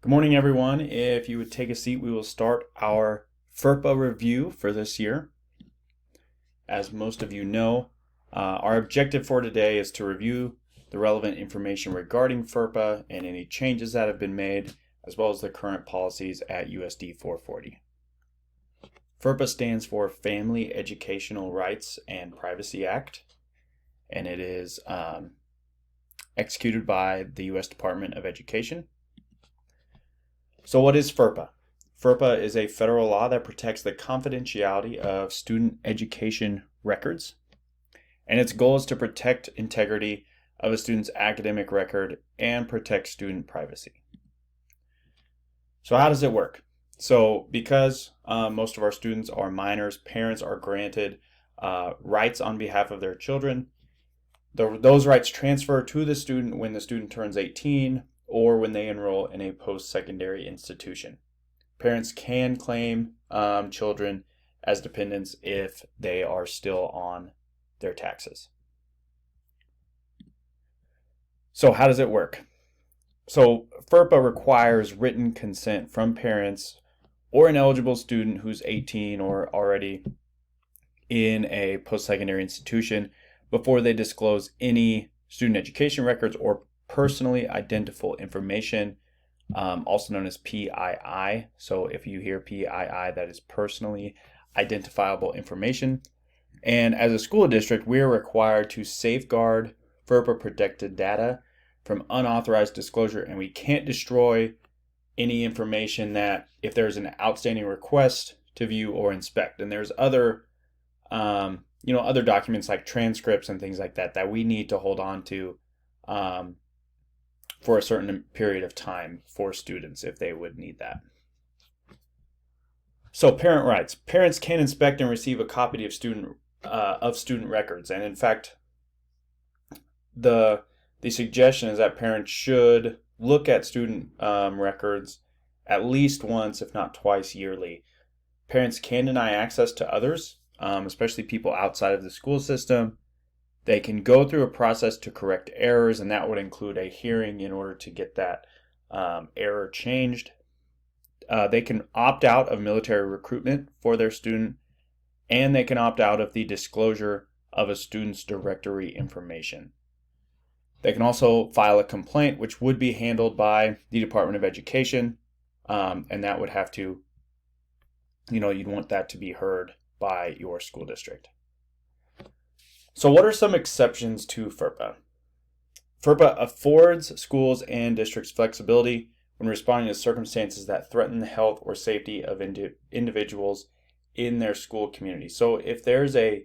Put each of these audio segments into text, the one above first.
Good morning, everyone. If you would take a seat, we will start our FERPA review for this year. As most of you know, our objective for today is to review the relevant information regarding FERPA and any changes that have been made, as well as the current policies at USD 440. FERPA stands for Family Educational Rights and Privacy Act, and it is executed by the U.S. Department of Education. So what is FERPA? FERPA is a federal law that protects the confidentiality of student education records, and its goal is to protect integrity of a student's academic record and protect student privacy. So how does it work? So because most of our students are minors, parents are granted rights on behalf of their children. Those rights transfer to the student when the student turns 18 or when they enroll in a post-secondary institution. Parents can claim children as dependents if they are still on their taxes. So how does it work? So FERPA requires written consent from parents or an eligible student who's 18 or already in a post-secondary institution before they disclose any student education records or personally identifiable information, also known as PII. So if you hear PII, that is personally identifiable information. And as a school district, we are required to safeguard FERPA protected data from unauthorized disclosure, and we can't destroy any information that if there's an outstanding request to view or inspect. And there's other other documents like transcripts and things like that we need to hold on to for a certain period of time for students if they would need that. So parent rights. Parents can inspect and receive a copy of student records, and in fact, the suggestion is that parents should look at student records at least once, if not twice, yearly. Parents can deny access to others, especially people outside of the school system. They can go through a process to correct errors, and that would include a hearing in order to get that error changed. They can opt out of military recruitment for their student, and they can opt out of the disclosure of a student's directory information. They can also file a complaint, which would be handled by the Department of Education, and that would have to, you'd want that to be heard by your school district. So what are some exceptions to FERPA? FERPA affords schools and districts flexibility when responding to circumstances that threaten the health or safety of individuals in their school community. So if there's a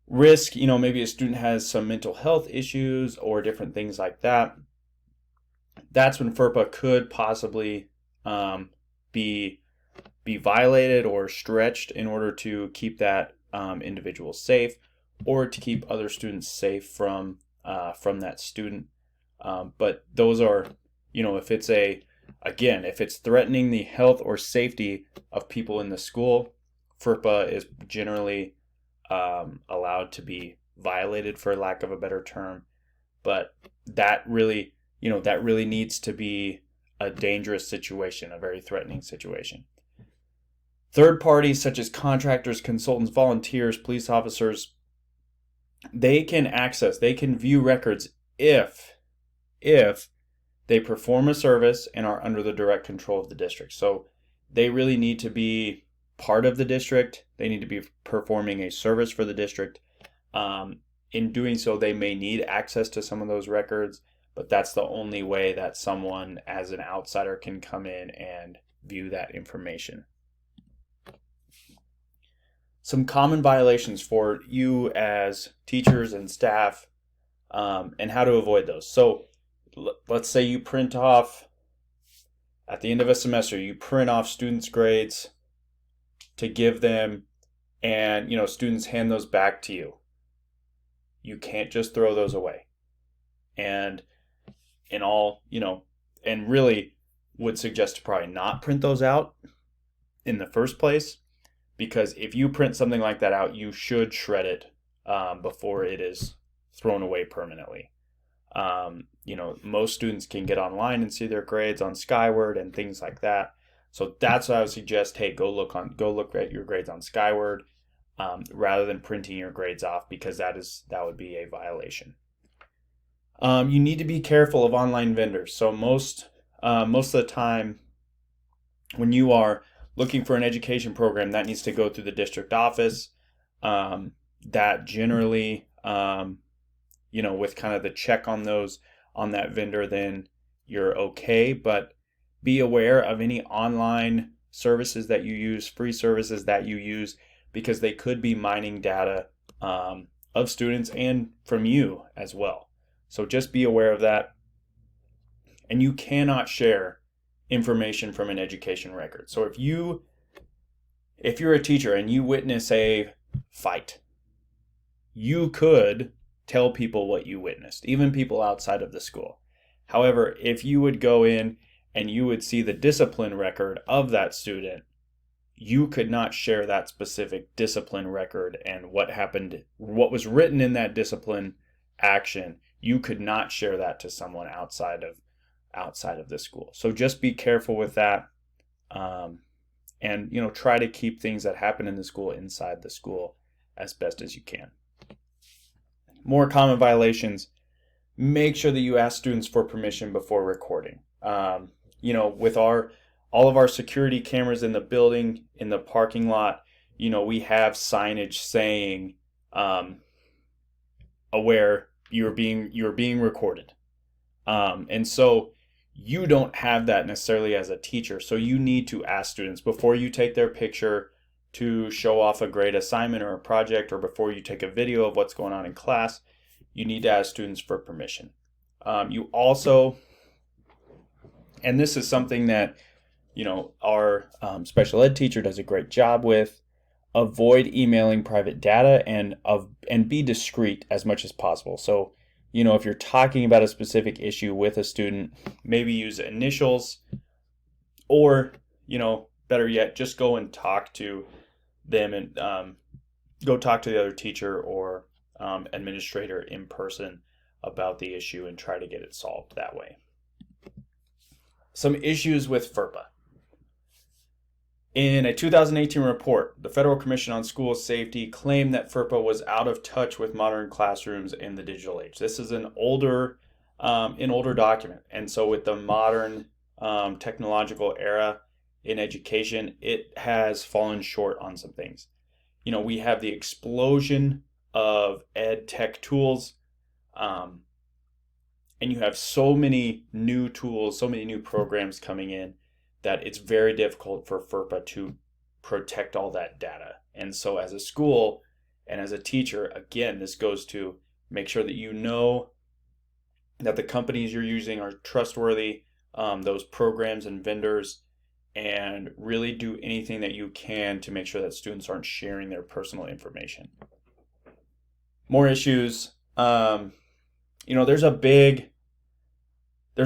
risk, maybe a student has some mental health issues or different things like that, that's when FERPA could possibly be violated or stretched in order to keep that individual safe, or to keep other students safe from that student. But those are, if it's threatening the health or safety of people in the school, FERPA is generally allowed to be violated, for lack of a better term. But that really needs to be a dangerous situation, a very threatening situation. Third parties such as contractors, consultants, volunteers, police officers, they can view records if they perform a service and are under the direct control of the district. So they really need to be part of the district. They need to be performing a service for the district. In doing so, they may need access to some of those records, but that's the only way that someone as an outsider can come in and view that information. Some common violations for you as teachers and staff, and how to avoid those. So let's say you print off, at the end of a semester, you print off students' grades to give them, and students hand those back to you. You can't just throw those away. And really would suggest to probably not print those out in the first place, because if you print something like that out, you should shred it before it is thrown away permanently. Most students can get online and see their grades on Skyward and things like that. So that's what I would suggest. Hey, go look at your grades on Skyward, rather than printing your grades off, because that would be a violation. You need to be careful of online vendors. So most of the time, when you are looking for an education program, that needs to go through the district office. That generally, with kind of the check on that vendor, then you're okay. But be aware of any online services that you use, free services that you use, because they could be mining data of students and from you as well. So just be aware of that. And you cannot share information from an education record. So if you're a teacher and you witness a fight, you could tell people what you witnessed, even people outside of the school. However, if you would go in and you would see the discipline record of that student, you could not share that specific discipline record and what happened, what was written in that discipline action. You could not share that to someone outside of the school. So just be careful with that, and try to keep things that happen in the school inside the school as best as you can. More common violations: make sure that you ask students for permission before recording. With all of our security cameras in the building, in the parking lot, we have signage saying, aware you're being recorded. And so you don't have that necessarily as a teacher. So you need to ask students before you take their picture to show off a grade assignment or a project, or before you take a video of what's going on in class. You need to ask students for permission. You also, and this is something that our special ed teacher does a great job with, avoid emailing private data and be discreet as much as possible. So if you're talking about a specific issue with a student, maybe use initials, or better yet, just go and talk to them, and go talk to the other teacher or administrator in person about the issue and try to get it solved that way. Some issues with FERPA. In a 2018 report, the Federal Commission on School Safety claimed that FERPA was out of touch with modern classrooms in the digital age. This is an older document, and so with the modern technological era in education, it has fallen short on some things. We have the explosion of ed tech tools, and you have so many new tools, so many new programs coming in, that it's very difficult for FERPA to protect all that data. And so as a school and as a teacher, again, this goes to make sure that you know that the companies you're using are trustworthy, those programs and vendors, and really do anything that you can to make sure that students aren't sharing their personal information. More issues. There's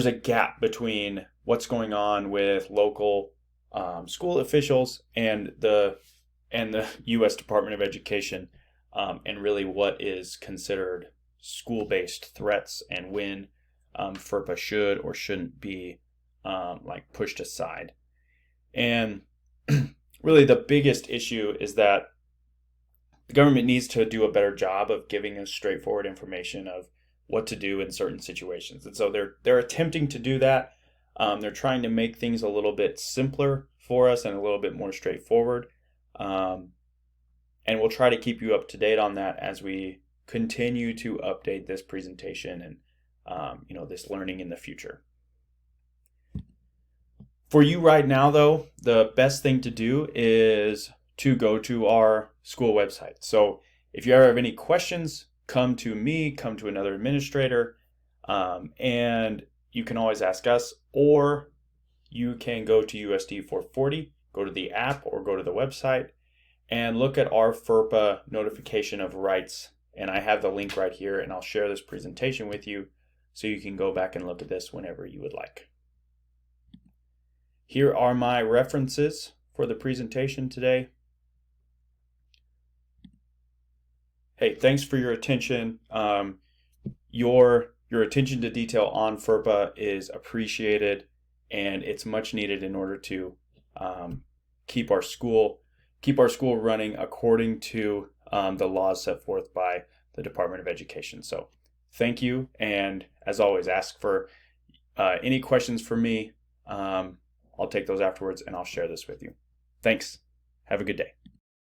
a gap between what's going on with local school officials and the U.S. Department of Education, and really what is considered school-based threats, and when FERPA should or shouldn't be pushed aside. And really the biggest issue is that the government needs to do a better job of giving us straightforward information of what to do in certain situations. And so they're attempting to do that. They're trying to make things a little bit simpler for us and a little bit more straightforward. And we'll try to keep you up to date on that as we continue to update this presentation and this learning in the future. For you right now, though, the best thing to do is to go to our school website. So if you ever have any questions, come to me, come to another administrator, and you can always ask us, or you can go to USD 440, go to the app or go to the website and look at our FERPA notification of rights. And I have the link right here, and I'll share this presentation with you so you can go back and look at this whenever you would like. Here are my references for the presentation today. Hey, thanks for your attention. Your Your attention to detail on FERPA is appreciated, and it's much needed in order to um, keep our school running according to the laws set forth by the Department of Education. So, thank you, and as always, ask for any questions for me. I'll take those afterwards, and I'll share this with you. Thanks. Have a good day.